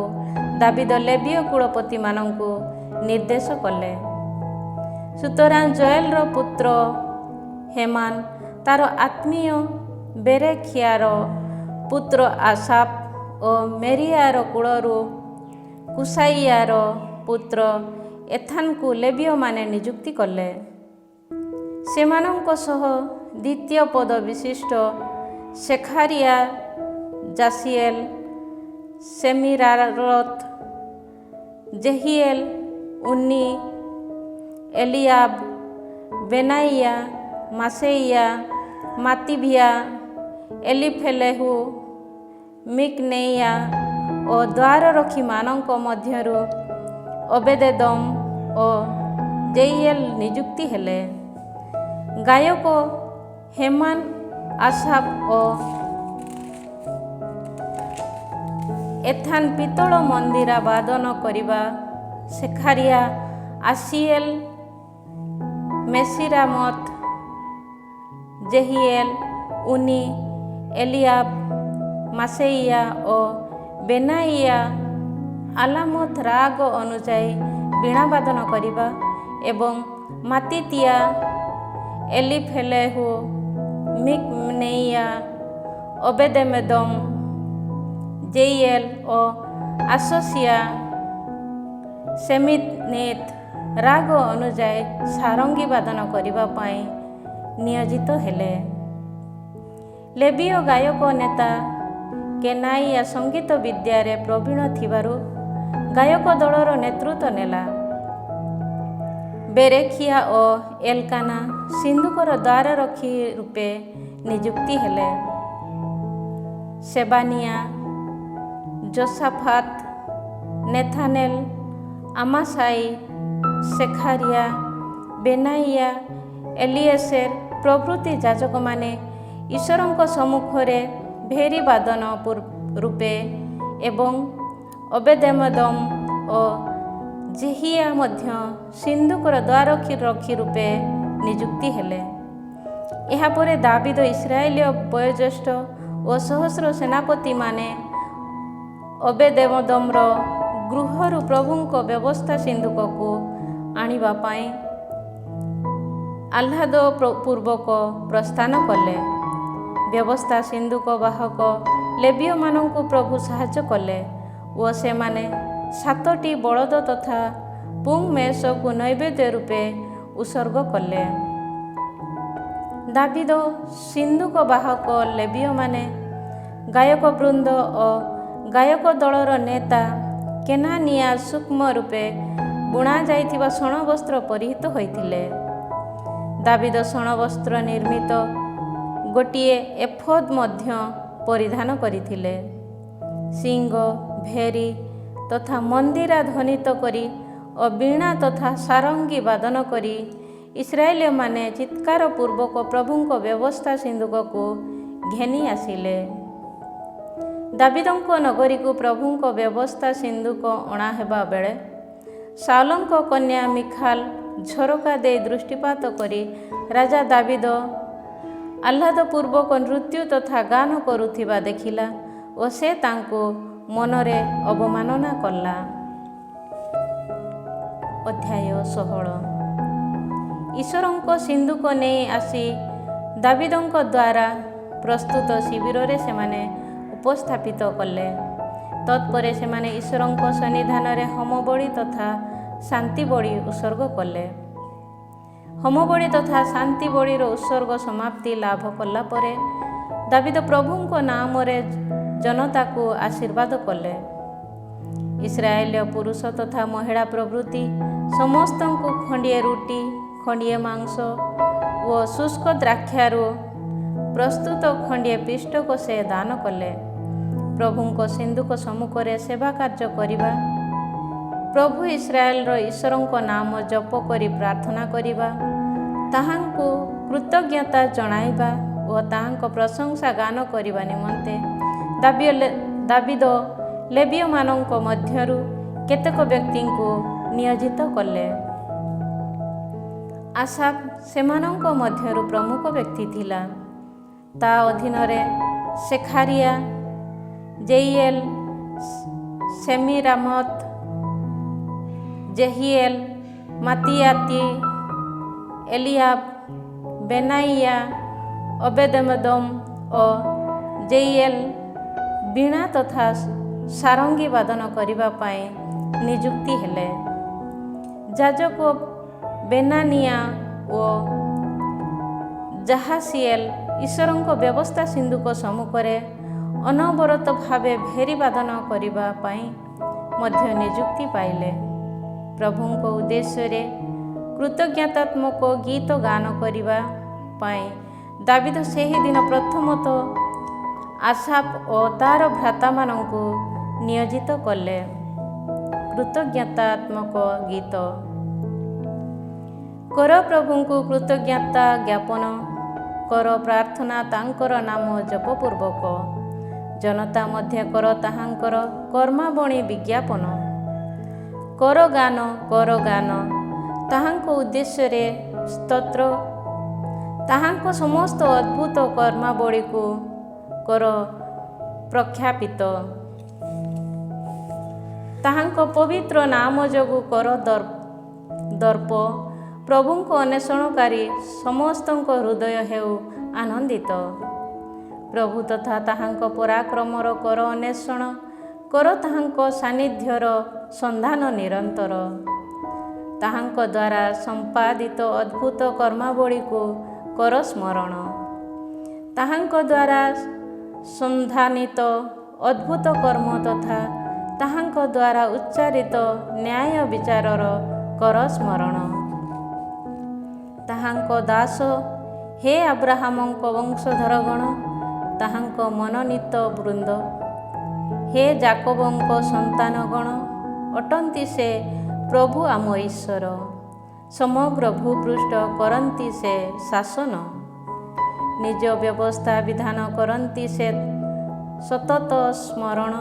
ଦାବିଦ ଲେବୀୟ କୁଳପତିମାନଙ୍କୁ ନିର୍ଦ୍ଦେଶ କଲେ। ସୁତରାଂ ଜୋଏଲର ପୁତ୍ର ହେମାନ ତାର ଆତ୍ମୀୟ ବେରେଖିଆର ପୁତ୍ର ଆସାପ ଓ ମେରିଆର କୁଳରୁ କୁଶାଇୟାର ପୁତ୍ର ଏଥାନକୁ ଲେବୀୟମାନେ ନିଯୁକ୍ତି କଲେ। ସେମାନଙ୍କ ସହ ଦ୍ୱିତୀୟ ପଦ ବିଶିଷ୍ଟ ସେଖାରିଆ, ଜାସିଏଲ, ସେମିରାରତ, ଜେହିଏଲ, ଉନ୍ନି, ଏଲିଆବ, ବେନାଇୟା, ମାସେଇୟା, ମାତିଭିଆ, ଏଲିଫେଲେହୁ, ମିକନେଇୟା ଓ ଦ୍ୱାରରକ୍ଷୀମାନଙ୍କ ମଧ୍ୟରୁ ଅବେଦେଦମ ଓ ଜେଇଏଲ ନିଯୁକ୍ତି ହେଲେ। ଗାୟକ ହେମାନ, ଆସାପ ଓ ଏଥାନ ପିତ୍ତଳ ମନ୍ଦିରା ବାଦନ କରିବା। ସେଖାରିଆ, ଆସିଏଲ, ମେସିରାମତ, ଜେହିଏଲ, ଉନି, ଏଲିଆବ, ମାସେଇୟା ଓ ବେନାଇୟା ଆଲାମତ ରାଗ ଅନୁଯାୟୀ ବୀଣା ବାଦନ କରିବା ଏବଂ ମାତିତିଆ, ଏଲିଫେଲେହୁ, ମିକନେଇୟା, ଅବେଦେମେଦମ, ଜେଇଏଲ ଓ ଆସୋସିଆ ସେମିନିତ ରାଗ ଅନୁଯାୟୀ ସାରଙ୍ଗୀ ବାଦନ କରିବା ପାଇଁ ନିୟୋଜିତ ହେଲେ। ଲେବୀୟ ଗାୟକ ନେତା କେନାଇୟା ସଙ୍ଗୀତ ବିଦ୍ୟାରେ ପ୍ରବୀଣ ଥିବାରୁ ଗାୟକ ଦଳର ନେତୃତ୍ୱ ନେଲା। ବେରେଖିଆ ଓ ଏଲକାନା ସିନ୍ଦୁକର ଦ୍ୱାରରକ୍ଷୀ ରୂପେ ନିଯୁକ୍ତି ହେଲେ। ସେବାନିଆ, ଯୋଶାଫାତ, ନେଥାନେଲ, ଆମାସାଇ, ସେଖାରିଆ, ବେନାଇୟା, ଏଲିଏସେର ପ୍ରଭୃତି ଯାଜକମାନେ ଈଶ୍ୱରଙ୍କ ସମ୍ମୁଖରେ ଭେରୀ ବାଦନ ରୂପେ ଏବଂ ଅବେଦେମେଦମ ଓ ଜେହିୟା ମଧ୍ୟ ସିନ୍ଦୁକର ଦ୍ୱାରରକ୍ଷୀ ରୂପେ ନିଯୁକ୍ତି ହେଲେ। ଏହାପରେ ଦାବିଦ ଇସ୍ରାଏଲୀୟ ବୟୋଜ୍ୟେଷ୍ଠ ଓ ସହସ୍ର ସେନାପତିମାନେ ଅବେଦେମେଦମର ଗୃହରୁ ପ୍ରଭୁଙ୍କ ବ୍ୟବସ୍ଥା ସିନ୍ଦୁକକୁ ଆଣିବା ପାଇଁ ଆହ୍ଲାଦ ପୂର୍ବକ ପ୍ରସ୍ଥାନ କଲେ। ବ୍ୟବସ୍ଥା ସିନ୍ଦୁକ ବାହକ ଲେବୀୟମାନଙ୍କୁ ପ୍ରଭୁ ସାହାଯ୍ୟ କଲେ ଓ ସେମାନେ 7ଟି ବଳଦ ତଥା ପୁଙ୍ଗ ମେଷକୁ ନୈବେଦ୍ୟ ରୂପେ ଉତ୍ସର୍ଗ କଲେ। ଦାବିଦ ସିନ୍ଦୁକ ବାହକ ଲେବୀୟମାନେ ଗାୟକ ବୃନ୍ଦ ଓ ଗାୟକ ଦଳର ନେତା କେନାନିୟା ସୂକ୍ଷ୍ମ ରୂପେ ବୁଣା ଯାଇଥିବା ଶଣ ବସ୍ତ୍ର ପରିହିତ ହୋଇଥିଲେ। ଦାବିଦ ଶଣ ବସ୍ତ୍ର ନିର୍ମିତ ଗୋଟିଏ ଏଫୋଦ ମଧ୍ୟ ପରିଧାନ କରିଥିଲେ। ଶିଙ୍ଗ, ଭେରୀ ତଥା ମନ୍ଦିରା ଧ୍ୱନିତ କରି ଓ ବୀଣା ତଥା ସାରଙ୍ଗୀ ବାଦନ କରି ଇସ୍ରାଏଲୀୟମାନେ ଚିତ୍କାର ପୂର୍ବକ ପ୍ରଭୁଙ୍କ ବ୍ୟବସ୍ଥା ସିନ୍ଦୁକକୁ ଘେନି ଆସିଲେ। ଦାବିଦଙ୍କ ନଗରୀକୁ ପ୍ରଭୁଙ୍କ ବ୍ୟବସ୍ଥା ସିନ୍ଦୁକ ଅଣାହେବା ବେଳେ ସାଉଲଙ୍କ କନ୍ୟା ମିଖାଲ ଝରକା ଦେଇ ଦୃଷ୍ଟିପାତ କରି ରାଜା ଦାବିଦ ଆହ୍ଲାଦପୂର୍ବକ ନୃତ୍ୟ ତଥା ଗାନ କରୁଥିବା ଦେଖିଲା ଓ ସେ ତାଙ୍କୁ ମନରେ ଅବମାନନା କଲା। ଅଧ୍ୟାୟ 16। ଈଶ୍ୱରଙ୍କ ସିନ୍ଦୁକ ନେଇ ଆସି ଦାବିଦଙ୍କ ଦ୍ୱାରା ପ୍ରସ୍ତୁତ ଶିବିରରେ ସେମାନେ ଉପସ୍ଥାପିତ କଲେ। ତତ୍ପରେ ସେମାନେ ଈଶ୍ୱରଙ୍କ ସନ୍ନିଧାନରେ ହୋମବଳି ତଥା ଶାନ୍ତି ବଳି ଉତ୍ସର୍ଗ କଲେ। ହୋମବଳି ତଥା ଶାନ୍ତି ବଳିର ଉତ୍ସର୍ଗ ସମାପ୍ତି ଲାଭ କଲା ପରେ ଦାବିଦ ପ୍ରଭୁଙ୍କ ନାମରେ ଜନତାକୁ ଆଶୀର୍ବାଦ କଲେ। ଇସ୍ରାଏଲୀୟ ପୁରୁଷ ତଥା ମହିଳା ପ୍ରଭୃତି ସମସ୍ତଙ୍କୁ ଖଣ୍ଡିଏ ରୁଟି, ଖଣ୍ଡିଏ ମାଂସ ଓ ଶୁଷ୍କ ଦ୍ରାକ୍ଷାରୁ ପ୍ରସ୍ତୁତ ଖଣ୍ଡିଏ ପିଷ୍ଟକ ସେ ଦାନ କଲେ। ପ୍ରଭୁଙ୍କ ସିନ୍ଦୁକ ସମ୍ମୁଖରେ ସେବା କାର୍ଯ୍ୟ କରିବା, ପ୍ରଭୁ ଇସ୍ରାଏଲର ଈଶ୍ୱରଙ୍କ ନାମ ଜପ କରି ପ୍ରାର୍ଥନା କରିବା, ତାହାଙ୍କୁ କୃତଜ୍ଞତା ଜଣାଇବା ଓ ତାହାଙ୍କ ପ୍ରଶଂସା ଗାନ କରିବା ନିମନ୍ତେ ଦାବିଦ ଲେବୀୟମାନଙ୍କ ମଧ୍ୟରୁ କେତେକ ବ୍ୟକ୍ତିଙ୍କୁ ନିୟୋଜିତ କଲେ। ଆସାଫ ସେମାନଙ୍କ ମଧ୍ୟରୁ ପ୍ରମୁଖ ବ୍ୟକ୍ତି ଥିଲା। ତା ଅଧୀନରେ ସେଖାରିଆ, ଜେଇଏଲ, ସେମିରାମତ, ଜେହିଏଲ, ମାତିଆତି, ଏଲିଆବ, ବେନାଇଆ, ଅବେଦେମଦମ ଓ ଜେଇଏଲ ବୀଣା ତଥା ସାରଙ୍ଗୀ ବାଦନ କରିବା ପାଇଁ ନିଯୁକ୍ତି ହେଲେ। ଯାଜକ ବେନାନିଆ ଓ ଯାହାସିଏଲ ଈଶ୍ୱରଙ୍କ ବ୍ୟବସ୍ଥା ସିନ୍ଦୁକ ସମ୍ମୁଖରେ ଅନବରତ ଭାବେ ଭେରୀ ବାଦନ କରିବା ପାଇଁ ମଧ୍ୟ ନିଯୁକ୍ତି ପାଇଲେ। ପ୍ରଭୁଙ୍କ ଉଦ୍ଦେଶ୍ୟରେ କୃତଜ୍ଞତାତ୍ମକ ଗୀତ ଗାନ କରିବା ପାଇଁ ଦାବିଦ ସେହିଦିନ ପ୍ରଥମତଃ ଆସାଫ ଓ ତାର ଭ୍ରାତାମାନଙ୍କୁ ନିୟୋଜିତ କଲେ। କୃତଜ୍ଞତାତ୍ମକ ଗୀତ କର, ପ୍ରଭୁଙ୍କୁ କୃତଜ୍ଞତା ଜ୍ଞାପନ କର, ପ୍ରାର୍ଥନା ତାଙ୍କର ନାମ ଜପପୂର୍ବକ ଜନତା ମଧ୍ୟ କର ତାହାଙ୍କର କର୍ମାବଣୀ ବିଜ୍ଞାପନ। କର ଗାନ ତାହାଙ୍କ ଉଦ୍ଦେଶ୍ୟରେ ସ୍ତୋତ୍ର, ତାହାଙ୍କ ସମସ୍ତ ଅଦ୍ଭୁତ କର୍ମାବଳୀକୁ କର ପ୍ରଖ୍ୟାପିତ। ତାହାଙ୍କ ପବିତ୍ର ନାମ ଯୋଗୁଁ କର ଦର୍ପ, ପ୍ରଭୁଙ୍କ ଅନ୍ୱେଷଣକାରୀ ସମସ୍ତଙ୍କ ହୃଦୟ ହେଉ ଆନନ୍ଦିତ। ପ୍ରଭୁ ତଥା ତାହାଙ୍କ ପରାକ୍ରମର କର ଅନ୍ୱେଷଣ, କର ତାହାଙ୍କ ସାନ୍ନିଧ୍ୟର ସନ୍ଧାନ ନିରନ୍ତର। ତାହାଙ୍କ ଦ୍ୱାରା ସମ୍ପାଦିତ ଅଦ୍ଭୁତ କର୍ମାବଳୀକୁ କର ସ୍ମରଣ, ତାହାଙ୍କ ଦ୍ୱାରା ସନ୍ଧାନିତ ଅଦ୍ଭୁତ କର୍ମ ତଥା ତାହାଙ୍କ ଦ୍ୱାରା ଉଚ୍ଚାରିତ ନ୍ୟାୟ ବିଚାରର କର ସ୍ମରଣ। ତାହାଙ୍କ ଦାସ ହେ ଆବ୍ରାହାମଙ୍କ ବଂଶଧରଗଣ, ତାହାଙ୍କ ମନୋନୀତ ବୃନ୍ଦ, ହେ ଯାକୋବଙ୍କ ସନ୍ତାନଗଣ, ଅଟନ୍ତି ସେ ପ୍ରଭୁ ଆମ ଈଶ୍ୱର। ସମଗ୍ର ଭୂପୃଷ୍ଠ କରନ୍ତି ସେ ଶାସନ, ନିଜ ବ୍ୟବସ୍ଥା ବିଧାନ କରନ୍ତି ସେ ସତତ ସ୍ମରଣ।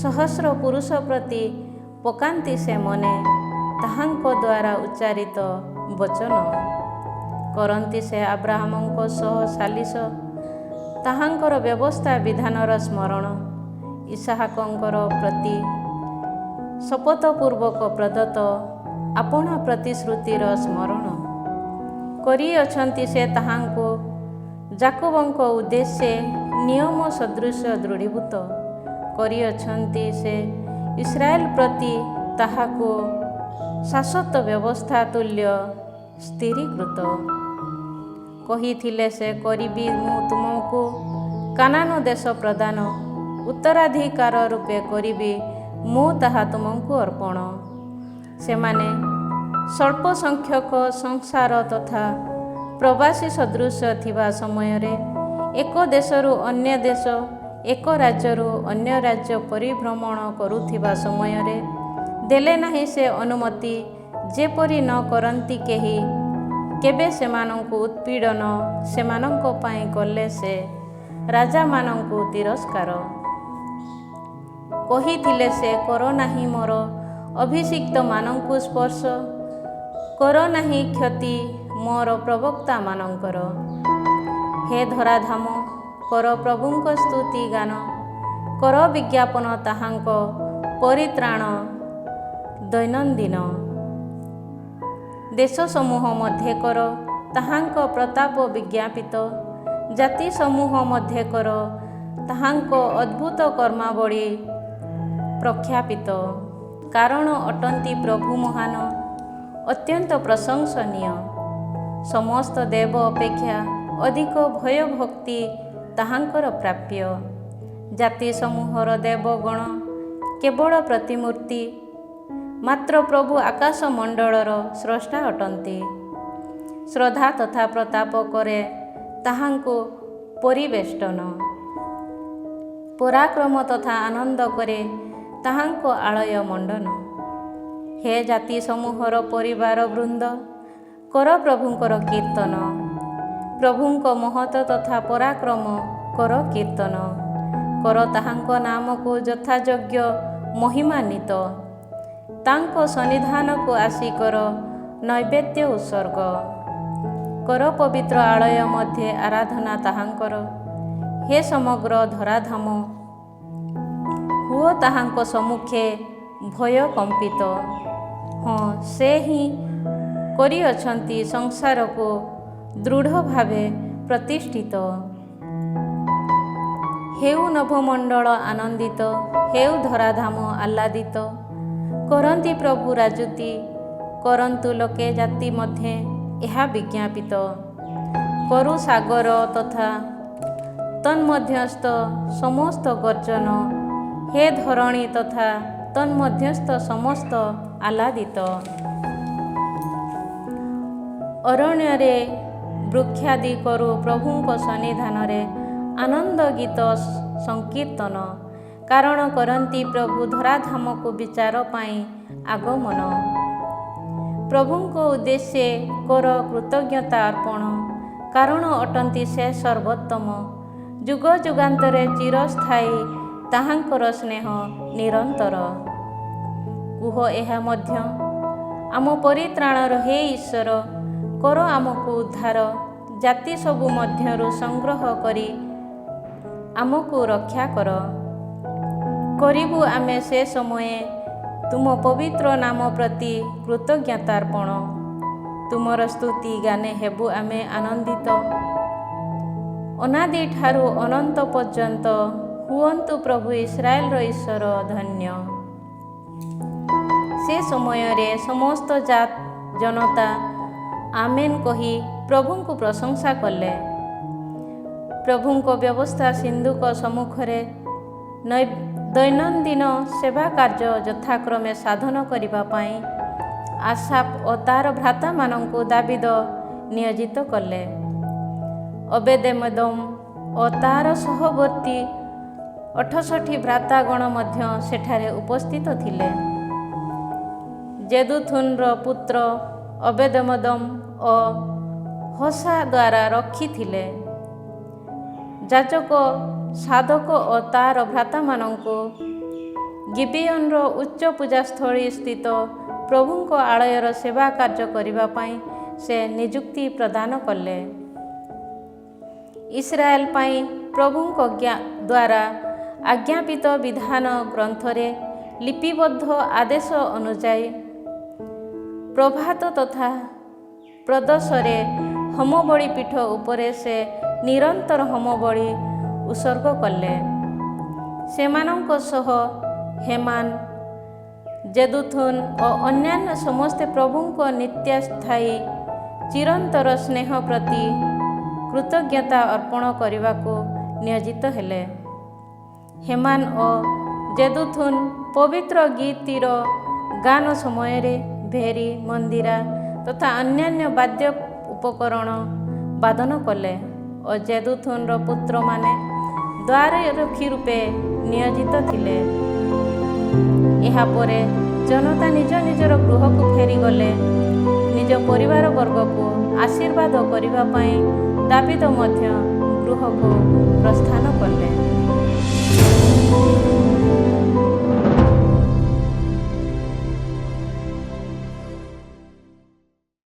ସହସ୍ର ପୁରୁଷ ପ୍ରତି ପକାନ୍ତି ସେ ମନେ, ତାହାଙ୍କ ଦ୍ୱାରା ଉଚ୍ଚାରିତ ବଚନ। କରନ୍ତି ସେ ଆବ୍ରାହାମଙ୍କ ସହ ସାଲିସ, ତାହାଙ୍କର ବ୍ୟବସ୍ଥା ବିଧାନର ସ୍ମରଣ। ଇସାହାକଙ୍କର ପ୍ରତି ଶପଥପୂର୍ବକ ପ୍ରଦତ୍ତ ଆପଣା ପ୍ରତିଶ୍ରୁତିର ସ୍ମରଣ। କରିଅଛନ୍ତି ସେ ତାହାଙ୍କୁ ଯାକୋବଙ୍କ ଉଦ୍ଦେଶ୍ୟରେ ନିୟମ ସଦୃଶ ଦୃଢ଼ୀଭୂତ। କରିଅଛନ୍ତି ସେ ଇସ୍ରାଏଲ ପ୍ରତି ତାହାକୁ ଶାଶ୍ୱତ ବ୍ୟବସ୍ଥା ତୁଲ୍ୟ ସ୍ଥିରୀକୃତ। କହିଥିଲେ ସେ, କରିବି ମୁଁ ତୁମକୁ କାନାନ ଦେଶ ପ୍ରଦାନ, ଉତ୍ତରାଧିକାର ରୂପେ କରିବି ମୁଁ ତାହା ତୁମକୁ ଅର୍ପଣ। ସେମାନେ ସ୍ୱଳ୍ପ ସଂଖ୍ୟକ ସଂସାର ତଥା ପ୍ରବାସୀ ସଦୃଶ ଥିବା ସମୟରେ ଏକ ଦେଶରୁ ଅନ୍ୟ ଦେଶ, ଏକ ରାଜ୍ୟରୁ ଅନ୍ୟ ରାଜ୍ୟ ପରିଭ୍ରମଣ କରୁଥିବା ସମୟରେ ଦେଲେ ନାହିଁ ସେ ଅନୁମତି, ଯେପରି ନ କରନ୍ତି କେହି କେବେ ସେମାନଙ୍କୁ ଉତ୍ପୀଡ଼ନ। ସେମାନଙ୍କ ପାଇଁ କଲେ ସେ ରାଜାମାନଙ୍କୁ ତିରସ୍କାର। କହିଥିଲେ ସେ, କର ନାହିଁ ମୋର ଅଭିଷିକ୍ତମାନଙ୍କୁ ସ୍ପର୍ଶ, କର ନାହିଁ କ୍ଷତି ମୋର ପ୍ରବକ୍ତାମାନଙ୍କର। ହେ ଧରାଧାମ, କର ପ୍ରଭୁଙ୍କ ସ୍ତୁତି ଗାନ, କର ବିଜ୍ଞାପନ ତାହାଙ୍କ ପରିତ୍ରାଣ ଦୈନନ୍ଦିନ। ଦେଶ ସମୂହ ମଧ୍ୟରେ କର ତାହାଙ୍କ ପ୍ରତାପ ବିଜ୍ଞାପିତ, ଜାତି ସମୂହ ମଧ୍ୟରେ କର ତାହାଙ୍କ ଅଦ୍ଭୁତ କର୍ମାବଳୀ ପ୍ରଖ୍ୟାପିତ। କାରଣ ଅଟନ୍ତି ପ୍ରଭୁ ମହାନ, ଅତ୍ୟନ୍ତ ପ୍ରଶଂସନୀୟ। ସମସ୍ତ ଦେବ ଅପେକ୍ଷା ଅଧିକ ଭୟଭକ୍ତି ତାହାଙ୍କର ପ୍ରାପ୍ୟ। ଜାତି ସମୂହର ଦେବଗଣ କେବଳ ପ୍ରତିମୂର୍ତ୍ତି, ମାତ୍ର ପ୍ରଭୁ ଆକାଶ ମଣ୍ଡଳର ସ୍ରଷ୍ଟା ଅଟନ୍ତି। ଶ୍ରଦ୍ଧା ତଥା ପ୍ରତାପ କରେ ତାହାଙ୍କୁ ପରିବେଷ୍ଟନ, ପରାକ୍ରମ ତଥା ଆନନ୍ଦ କରେ ତାହାଙ୍କ ଆଳୟ ମଣ୍ଡନ। ହେ ଜାତି ସମୂହର ପରିବାର ବୃନ୍ଦ, କର ପ୍ରଭୁଙ୍କର କୀର୍ତ୍ତନ। ପ୍ରଭୁଙ୍କ ମହତ ତଥା ପରାକ୍ରମ କର କୀର୍ତ୍ତନ। କର ତାହାଙ୍କ ନାମକୁ ଯଥାଯୋଗ୍ୟ ମହିମାନ୍ୱିତ। ତାଙ୍କ ସନ୍ନିଧାନକୁ ଆସି କର ନୈବେଦ୍ୟ ଉତ୍ସର୍ଗ। କର ପବିତ୍ର ଆଳୟ ମଧ୍ୟରେ ଆରାଧନା ତାହାଙ୍କର। ହେ ସମଗ୍ର ଧରାଧାମ, ହୁଅ ତାହାଙ୍କ ସମ୍ମୁଖେ ଭୟ କମ୍ପିତ। ହଁ, ସେ ହିଁ କରିଅଛନ୍ତି ସଂସାରକୁ ଦୃଢ଼ ଭାବେ ପ୍ରତିଷ୍ଠିତ। ହେଉ ନଭମଣ୍ଡଳ ଆନନ୍ଦିତ, ହେଉ ଧରାଧାମ ଆହ୍ଲାଦିତ। କରନ୍ତି ପ୍ରଭୁ ରାଜୁତି, କରନ୍ତୁ ଲୋକେ ଜାତି ମଧ୍ୟରେ ଏହା ବିଜ୍ଞାପିତ। କରୁ ସାଗର ତଥା ତନ୍ମଧ୍ୟସ୍ଥ ସମସ୍ତ ଗର୍ଜନ। ହେ ଧରଣୀ ତଥା ତନ୍ମଧ୍ୟସ୍ଥ ସମସ୍ତ ଆହ୍ଲାଦିତ। ଅରଣ୍ୟରେ ବୃକ୍ଷାଦି କରୁ ପ୍ରଭୁଙ୍କ ସନ୍ନିଧାନରେ ଆନନ୍ଦ ଗୀତ ସଂକୀର୍ତ୍ତନ। କାରଣ କରନ୍ତି ପ୍ରଭୁ ଧରାଧାମକୁ ବିଚାର ପାଇଁ ଆଗମନ। ପ୍ରଭୁଙ୍କ ଉଦ୍ଦେଶ୍ୟରେ କର କୃତଜ୍ଞତା ଅର୍ପଣ, କାରଣ ଅଟନ୍ତି ସେ ସର୍ବୋତ୍ତମ। ଯୁଗ ଯୁଗାନ୍ତରେ ଚିରସ୍ଥାୟୀ ତାହାଙ୍କର ସ୍ନେହ ନିରନ୍ତର। କୁହ ଏହା ମଧ୍ୟ ଆମ ପରିତ୍ରାଣର ହେ ଈଶ୍ୱର, କର ଆମକୁ ଉଦ୍ଧାର। ଜାତି ସବୁ ମଧ୍ୟରୁ ସଂଗ୍ରହ କରି ଆମକୁ ରକ୍ଷା କର। କରିବୁ ଆମେ ସେ ସମୟରେ ତୁମ ପବିତ୍ର ନାମ ପ୍ରତି କୃତଜ୍ଞତାର୍ପଣ। ତୁମର ସ୍ତୁତି ଗାନେ ହେବୁ ଆମେ ଆନନ୍ଦିତ। ଅନାଦି ଠାରୁ ଅନନ୍ତ ପର୍ଯ୍ୟନ୍ତ ହୁଅନ୍ତୁ ପ୍ରଭୁ ଇସ୍ରାଏଲର ଈଶ୍ୱର ଧନ୍ୟ। ସେ ସମୟରେ ସମସ୍ତ ଜନତା ଆମେନ୍ କହି ପ୍ରଭୁଙ୍କୁ ପ୍ରଶଂସା କଲେ। ପ୍ରଭୁଙ୍କ ବ୍ୟବସ୍ଥା ସିନ୍ଧୁକ ସମ୍ମୁଖରେ ଦୈନନ୍ଦିନ ସେବା କାର୍ଯ୍ୟ ଯଥାକ୍ରମେ ସାଧନ କରିବା ପାଇଁ ଆସାଫ ଓ ତାର ଭ୍ରାତାମାନଙ୍କୁ ଦାବିଦ ନିୟୋଜିତ କଲେ। ଅବେଦେମେଦମ ଓ ତାର ସହବର୍ତ୍ତୀ 68 ଭ୍ରାତାଗଣ ମଧ୍ୟ ସେଠାରେ ଉପସ୍ଥିତ ଥିଲେ। ଜେଦୁଥୁନର ପୁତ୍ର ଅବେଦେମେଦମ ଓ ହୋସା ଦ୍ୱାରା ରଖିଥିଲେ। ଯାଜକ ସାଦୋକ ଓ ତାର ଭ୍ରାତାମାନଙ୍କୁ ଗିବେୟନର ଉଚ୍ଚ ପୂଜାସ୍ଥଳୀ ସ୍ଥିତ ପ୍ରଭୁଙ୍କ ଆଳୟର ସେବା କାର୍ଯ୍ୟ କରିବା ପାଇଁ ସେ ନିଯୁକ୍ତି ପ୍ରଦାନ କଲେ। ଇସ୍ରାଏଲ ପାଇଁ ପ୍ରଭୁଙ୍କ ଦ୍ୱାରା ଆଜ୍ଞାପିତ ବିଧାନ ଗ୍ରନ୍ଥରେ ଲିପିବଦ୍ଧ ଆଦେଶ ଅନୁଯାୟୀ ପ୍ରଭାତ ତଥା ପ୍ରଦୋଷରେ ହୋମବଳି ପୀଠ ଉପରେ ସେ ନିରନ୍ତର ହୋମବଳି ଉତ୍ସର୍ଗ କଲେ। ସେମାନଙ୍କ ସହ ହେମାନ, ଜେଦୁଥୁନ ଓ ଅନ୍ୟାନ୍ୟ ସମସ୍ତେ ପ୍ରଭୁଙ୍କ ନିତ୍ୟସ୍ଥାୟୀ ଚିରନ୍ତର ସ୍ନେହ ପ୍ରତି କୃତଜ୍ଞତା ଅର୍ପଣ କରିବାକୁ ନିୟୋଜିତ ହେଲେ। ହେମାନ ଓ ଜେଦୁଥୁନ ପବିତ୍ର ଗୀତିର ଗାନ ସମୟରେ ଭେରୀ, ମନ୍ଦିରା ତଥା ଅନ୍ୟାନ୍ୟ ବାଦ୍ୟ ଉପକରଣ ବାଦନ କଲେ ଓ ଜେଦୁଥୁନର ପୁତ୍ରମାନେ ଦ୍ୱାରରକ୍ଷୀ ରୂପେ ନିୟୋଜିତ ଥିଲେ। ଏହାପରେ ଜନତା ନିଜ ନିଜର ଗୃହକୁ ଫେରିଗଲେ। ନିଜ ପରିବାର ବର୍ଗକୁ ଆଶୀର୍ବାଦ କରିବା ପାଇଁ ଦାବିଦ ମଧ୍ୟ ଗୃହକୁ ପ୍ରସ୍ଥାନ